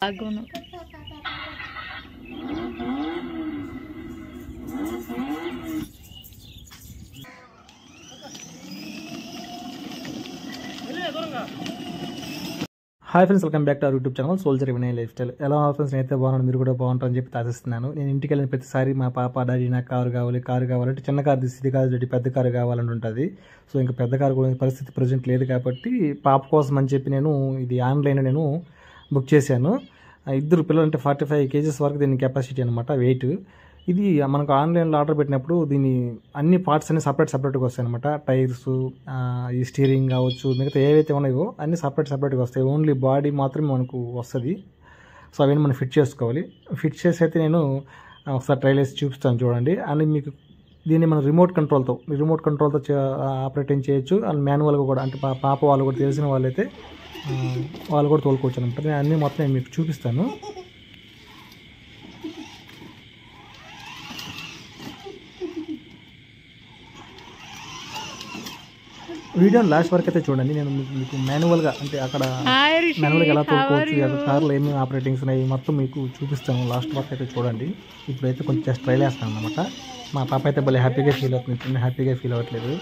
ఆగును. Hi friends, welcome back to our YouTube channel soldier Vinay lifestyle. ఎలా ఉన్నారు friends? నేనైతే బాగున్నాను, మీరు కూడా బాగుంటారని చెప్పి ఆశిస్తున్నాను. నేను ఇంటికి వెళ్ళిన ప్రతిసారి మా పాప డాడీ నాకు కారు కావాలంటే చిన్న కారు తీసి ఇది కాదు డాడీ పెద్ద కారు కావాలని ఉంటుంది. సో ఇంకా పెద్ద కారు కూడా పరిస్థితి ప్రజెంట్ లేదు కాబట్టి పాప కోసం అని చెప్పి నేను ఇది ఆన్లైన్ నేను బుక్ చేశాను. ఇద్దరు పిల్లలు అంటే 45 kgs వరకు దీని కెపాసిటీ అనమాట, వెయిట్. ఇది మనకు ఆన్లైన్లో ఆర్డర్ పెట్టినప్పుడు దీని అన్ని పార్ట్స్ అన్ని సపరేట్గా వస్తాయి అనమాట. టైర్స్, ఈ స్టీరింగ్ కావచ్చు, మిగతా ఏవైతే ఉన్నాయో అన్ని సపరేట్గా వస్తాయి. ఓన్లీ బాడీ మాత్రమే మనకు వస్తుంది. సో అవన్నీ మనం ఫిట్ చేసుకోవాలి. ఫిట్ చేసి అయితే నేను ఒకసారి ట్రైల్ వేసి చూపిస్తాను చూడండి. అని మీకు దీన్ని మనం రిమోట్ కంట్రోల్తో ఆపరేటింగ్ చేయొచ్చు. అండ్ మాన్యువల్గా కూడా, అంటే పాప వాళ్ళు కూడా తెలిసిన వాళ్ళైతే వాళ్ళు కూడా తోలుకోవచ్చు అనమాట. నేను అన్నీ మొత్తం నేను మీకు చూపిస్తాను. వీడియోని లాస్ట్ వరకు అయితే చూడండి. నేను మీకు మాన్యువల్గా, అంటే అక్కడ మాన్యువల్గా ఎలా తోలుకోవచ్చు, కార్లో ఏమేమి ఆపరేటింగ్స్ ఉన్నాయి మొత్తం మీకు చూపిస్తాను. లాస్ట్ వరకు అయితే చూడండి. ఇప్పుడైతే కొంచెం జస్ట్ ట్రైల్ వేస్తాను అనమాట. మా పాప అయితే భలే హ్యాపీగా ఫీల్ అవుతుంది, చిన్న హ్యాపీగా ఫీల్ అవ్వట్లేదు.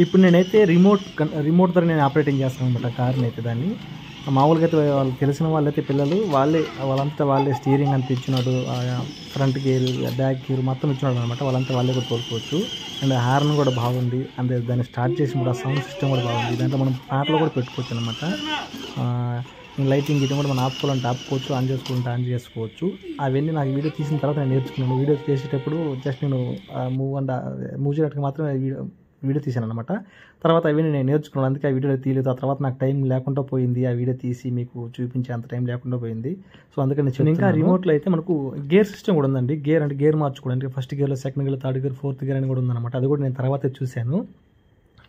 ఇప్పుడు నేనైతే రిమోట్ ద్వారా నేను ఆపరేటింగ్ చేస్తాను అనమాట కార్ని అయితే. దాన్ని మామూలుగా అయితే వాళ్ళు తెలిసిన వాళ్ళైతే పిల్లలు వాళ్ళే స్టీరింగ్ అంతా ఇచ్చినాడు, ఫ్రంట్ గేర్, బ్యాక్ గేర్ మొత్తం ఇచ్చినాడు అనమాట. వాళ్ళే కూడా తోలుకోవచ్చు. అండ్ హార్న్ కూడా బాగుంది. అండ్ దాన్ని స్టార్ట్ చేసినప్పుడు ఆ సౌండ్ సిస్టమ్ కూడా బాగుంది. దాంట్లో మనం పాటలు కూడా పెట్టుకోవచ్చు అనమాట. లైటింగ్ ఇటు కూడా మనం ఆపుకోవాలంటే ఆపుకోవచ్చు, ఆన్ చేసుకుంటే ఆన్ చేసుకోవచ్చు. అవన్నీ నాకు వీడియో తీసిన తర్వాత నేను నేర్చుకున్నాను. వీడియో చేసేటప్పుడు జస్ట్ నేను మూవ్ చేయడానికి మాత్రమే వీడియో తీసాను అనమాట. తర్వాత అవన్నీ నేను నేర్చుకున్నాను, అందుకే ఆ వీడియో తీయలేదు. ఆ తర్వాత నాకు టైం లేకుండా పోయింది, ఆ వీడియో తీసి మీకు చూపించే అంత టైం లేకుండా పోయింది. సో అందుకని నేను ఇంకా రిమోట్లో అయితే మనకు గేర్ సిస్టమ్ కూడా ఉందండి. గేర్ మార్చుకోవడానికి ఫస్ట్ గేర్లో, సెకండ్ గేర్లో, థర్డ్ గేర్, ఫోర్త్ గేర్ అని కూడా ఉందన్నమాట. అది కూడా నేను తర్వాత చూశాను.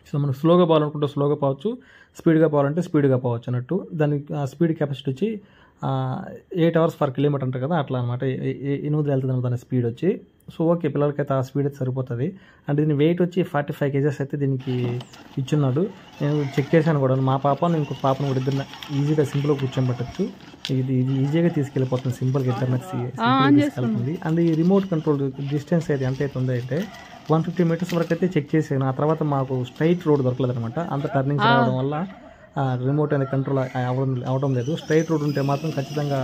సో మనం స్లోగా పోవాలనుకుంటే స్లోగా పోవచ్చు, స్పీడ్గా పోవాలంటే స్పీడ్గా పోవచ్చు అన్నట్టు. దాని స్పీడ్ కెపాసిటీ వచ్చి 8 hours per kilometer అంటారు కదా, అట్లా అనమాట. 8 వెళ్తుంది అనమాట దాని స్పీడ్ వచ్చి. సో ఓకే, పిల్లలకైతే ఆ స్పీడ్ అయితే సరిపోతుంది. అండ్ దీని వెయిట్ వచ్చి 45 kgs అయితే దీనికి ఇచ్చున్నాడు. నేను చెక్ చేశాను కూడా. మా పాపను ఇంకో పాపను కూడా ఇద్దరు ఈజీగా సింపుల్గా కూర్చోబెట్టచ్చు. ఇది ఈజీగా తీసుకెళ్ళిపోతుంది, సింపుల్గా ఇద్దరు తీసుకెళ్తుంది. అండ్ ఈ రిమోట్ కంట్రోల్ డిస్టెన్స్ అయితే ఎంత అయితే ఉందో అయితే 150 meters వరకు అయితే చెక్ చేసాను. ఆ తర్వాత మాకు స్ట్రైట్ రోడ్ దొరకలేదు అనమాట. అంత టర్నింగ్స్ రావడం వల్ల రిమోట్ అనేది కంట్రోల్ అవడం లేదు. స్ట్రైట్ రోడ్ ఉంటే మాత్రం ఖచ్చితంగా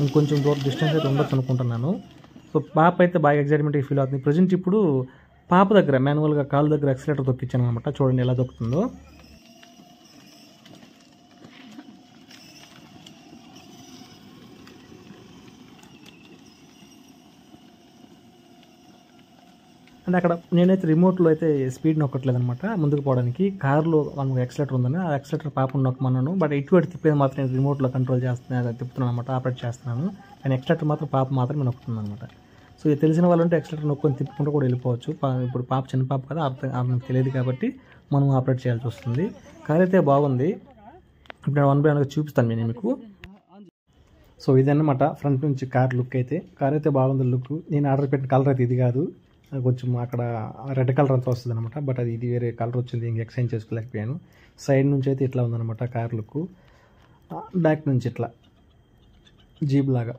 ఇంకొంచెం దూరం డిస్టెన్స్ అయితే ఉండొచ్చు అనుకుంటున్నాను. సో పాప అయితే బాగా ఎగ్జైట్మెంట్గా ఫీల్ అవుతుంది. ప్రజెంట్ ఇప్పుడు పాప దగ్గర మాన్యువల్గా కాలు దగ్గర యాక్సిలేటర్ దొక్కించాను అనమాట. చూడండి ఎలా దొక్కుతుందో. అంటే అక్కడ నేనైతే రిమోట్లో అయితే స్పీడ్ నొక్కట్లేదు అనమాట ముందుకు పోవడానికి. కార్లో మనకు యాక్సిలేటర్ ఉందని ఆ యాక్సిలేటర్ పాపను నొక్కమన్నాను. బట్ ఇటువంటి తిప్పేది మాత్రం నేను రిమోట్లో కంట్రోల్ తిప్పుతున్నాను అనమాట, ఆపరేట్ చేస్తున్నాను. కానీ యాక్సిలేటర్ మాత్రం పాప మాత్రమే నొక్కుతుంది అనమాట. సో ఇది తెలిసిన వాళ్ళు ఉంటే యాక్సిలేటర్ నొక్కొని తిప్పుకుంటూ కూడా వెళ్ళిపోవచ్చు. ఇప్పుడు పాప చిన్న పాప కదా, అర్థం తెలియదు కాబట్టి మనం ఆపరేట్ చేయాల్సి వస్తుంది. కార్ అయితే బాగుంది. ఇప్పుడు నేను 1 by 1 చూపిస్తాను నేను మీకు. సో ఇదన్నమాట ఫ్రంట్ నుంచి కార్ లుక్ అయితే. కార్ అయితే బాగుంది లుక్. నేను ఆర్డర్ పెట్టిన కలర్ అయితే ఇది కాదు, కొంచెం అక్కడ రెడ్ కలర్ అంతా వస్తుంది అనమాట. బట్ ఇది వేరే కలర్ వచ్చింది, ఇంక ఎక్స్చేంజ్ చేసుకోలేకపోయాను. సైడ్ నుంచి అయితే ఇట్లా ఉందన్నమాట కార్ లుక్. బ్యాక్ నుంచి ఇట్లా జీప్ లాగా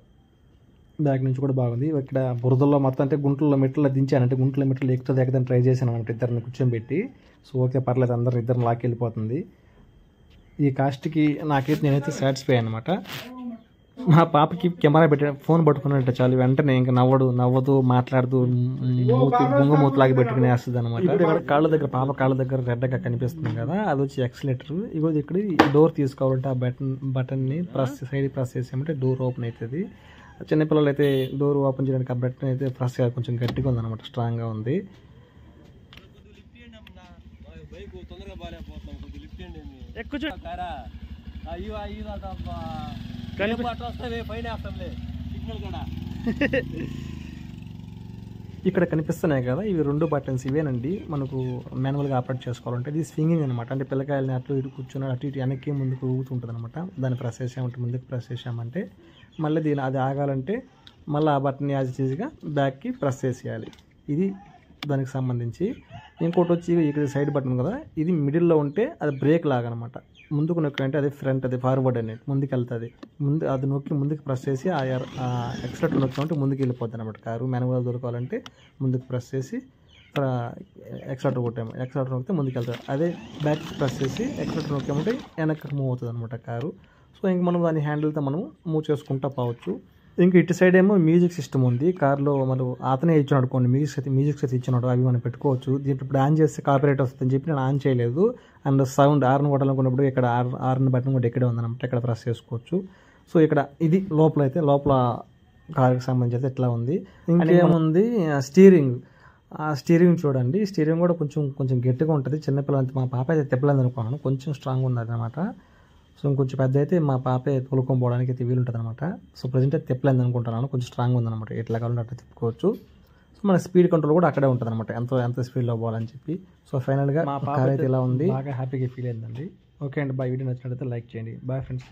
బ్యాక్ నుంచి కూడా బాగుంది. ఇక్కడ బురదల్లో మొత్తం అంటే గుంటల్లో మెట్లలో దించాను, అంటే గుంటల మెట్లు ఎక్కదని ట్రై చేశాను అనమాట ఇద్దరిని కూర్చోబెట్టి. సో ఓకే పర్లేదు, ఇద్దరిని లాక్కెళ్ళిపోతుంది. ఈ కాస్ట్కి నేనైతే సాటిస్ఫై అనమాట. మా పాపకి కెమెరా ఫోన్ పట్టుకున్నట్టు చాలు, వెంటనే ఇంకా నవ్వదు, మాట్లాడదు, మూతలాగి పెట్టుకుని వేస్తుంది అనమాట. ఇక్కడ పాప కాళ్ళ దగ్గర రెడ్గా కనిపిస్తుంది కదా, అది వచ్చి యాక్సిలేటర్. ఇక్కడ డోర్ తీసుకోవాలంటే ఆ బటన్ని సైడ్ ప్రెస్ చేసామంటే డోర్ ఓపెన్ అవుతుంది. చిన్నపిల్లలు అయితే డోర్ ఓపెన్ చేయడానికి ఆ బటన్ అయితే ప్రెస్ కొంచెం గట్టిగా ఉందన్నమాట, స్ట్రాంగ్గా ఉంది. ఇక్కడ కనిపిస్తున్నాయి కదా, ఇవి 2 బటన్స్ ఇవేనండి. మనకు మాన్యువల్గా ఆపరేట్ చేసుకోవాలంటే ఇది స్వింగింగ్ అనమాట. అంటే పిల్లకాయలని అటు ఇటు కూర్చొని అటు ఇటు వెనక్కి ముందుకు ఊగుతుంటుంది అనమాట. దాన్ని ప్రెస్ చేసామంటే, ముందుకు ప్రెస్ చేసామంటే మళ్ళీ అది ఆగాలంటే మళ్ళీ ఆ బటన్ యాజ్ ఈజీగా బ్యాక్కి ప్రెస్ చేసేయాలి. ఇది దానికి సంబంధించి. ఇంకోటి వచ్చి ఇక్కడ సైడ్ బటన్ కదా, ఇది మిడిల్లో ఉంటే అది బ్రేక్ లాగా అనమాట. ముందుకు నొక్కంటే అది ఫ్రంట్, అది ఫార్వర్డ్ అనేది ముందుకు వెళ్తుంది. అది నొక్కి ముందుకు ప్రెస్ చేసి ఆ ఎక్సలేటర్ నొక్కామంటే ముందుకు వెళ్ళిపోద్ది అనమాట కారు. మాన్యువల్ దొరకాలంటే ముందుకు ప్రెస్ చేసి ఎక్సలేటర్ కొట్టాము, ఎక్సలేటర్ నొక్కితే ముందుకు వెళ్తుంది. అదే బ్యాక్ ప్రెస్ చేసి ఎక్సలేటర్ నొక్కామంటే వెనక్కి మూవ్ అవుతుంది అనమాట కారు. సో ఇంక మనం దాని హ్యాండిల్తో మనం మూవ్ చేసుకుంటూ పోవచ్చు. ఇంక ఇటు సైడ్ ఏమో మ్యూజిక్ సిస్టమ్ ఉంది కార్లో. మనం అతనే ఇచ్చినాడు అనుకోండి, మ్యూజిక్ సెట్ ఇచ్చినాడు, అవి మనం పెట్టుకోవచ్చు. దీంట్లో ఇప్పుడు ఆన్ చేస్తే కాపీరైట్ వస్తుందని చెప్పి నేను ఆన్ చేయలేదు. అండ్ సౌండ్ ఆర్న్ కొట్టాలనుకున్నప్పుడు ఇక్కడ ఆర్న్ బటన్ కూడా ఇక్కడే ఉందన్నమాట, ఇక్కడ ప్రెస్ చేసుకోవచ్చు. సో ఇక్కడ ఇది లోపల కార్కి సంబంధించి అయితే ఇట్లా ఉంది. ఇంకేముంది స్టీరింగ్. ఆ స్టీరింగ్ చూడండి, స్టీరింగ్ కూడా కొంచెం గట్టిగా ఉంటుంది. చిన్నపిల్లలంతా, మా పాప అయితే తిప్పలేదు అనుకున్నాను, కొంచెం స్ట్రాంగ్ ఉంది అనమాట. సో ఇంకొంచెం పెద్ద అయితే మా పాపే తోలుకొని పోవడానికి అయితే వీలుంటుంది అనమాట. సో ప్రజెంట్ అయితే తిప్పలేదు అనుకుంటున్నాను, కొంచెం స్ట్రాంగ్ ఉందన్నమాట. ఎట్లా కావాలంటే అట్లా తిప్పుకోవచ్చు. సో మన స్పీడ్ కంట్రోల్ కూడా అక్కడే ఉంటుంది అనమాట, ఎంత స్పీడ్లో పోవాలని చెప్పి. సో ఫైనల్గా మా పాప అయితే ఇలా ఉంది, బాగా హ్యాపీగా ఫీల్ అయిందండి. ఓకే అండి, బాయ్. వీడియో నచ్చినట్లయితే లైక్ చేయండి. Bye friends.